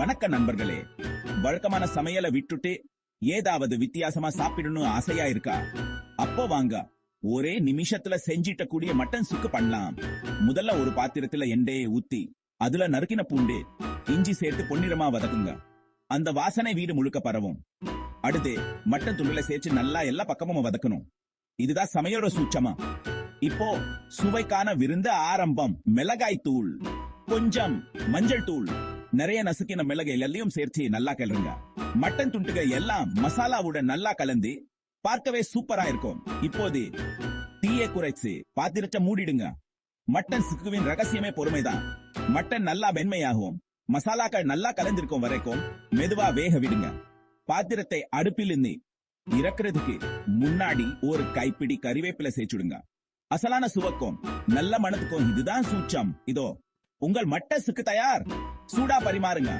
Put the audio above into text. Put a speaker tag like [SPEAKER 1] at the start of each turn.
[SPEAKER 1] வணக்க நண்பர்களே. வழக்கமான சமையலை விட்டுட்டு ஏதாவது வித்தியாசமா சாப்பிடணும் ஆசையா இருக்கா? அப்போ வாங்க, ஒரே நிமிஷத்துல செஞ்சிட்ட கூடிய மட்டன் சுக்கு பண்ணலாம். முதல்ல ஒரு பாத்திரத்துல எண்ணெயை ஊத்தி அதுல நறுக்கின பூண்டு இஞ்சி சேர்த்து பொன்னிறமா வதக்குங்க. அந்த வாசனை வீடு முழுக்க பரவும். அடுத்து மட்டன் துண்டுல சேர்த்து நல்லா எல்லா பக்கமும் வதக்கணும். இதுதான் சமையலோட சூட்சமா. இப்போ சுவைக்கான விருந்து ஆரம்பம். மிளகாய் தூள், கொஞ்சம் மஞ்சள் தூள், நிறைய நசுக்கின மிளகு எல்லாத்தையும் சேர்த்து நல்லா கிளறுங்க. மட்டன் துண்டுகள் எல்லாம் மசாலாவுடன் நல்லா கலந்து பார்க்கவே சூப்பரா இருக்கும். இப்போது தீயை குறைச்சு பாத்திரத்தை மூடிடுங்க. மட்டன் சுக்குவின் ரகசியமே பொறுமைதான். மட்டன் நல்லா வெண்மையாகும், மசாலாக்கள் நல்லா கலந்திருக்கும் வரைக்கும் மெதுவா வேக விடுங்க. பாத்திரத்தை அடுப்பில் இருந்து இறக்குறதுக்கு முன்னாடி ஒரு கைப்பிடி கறிவேப்பிலை சேர்த்துடுங்க. அசலான சுவக்கும் நல்ல மணத்துக்கும் இதுதான் சூட்சம். இதோ உங்கள் மட்டன் சுக்கு தயார். சூடா பரிமாறுங்க.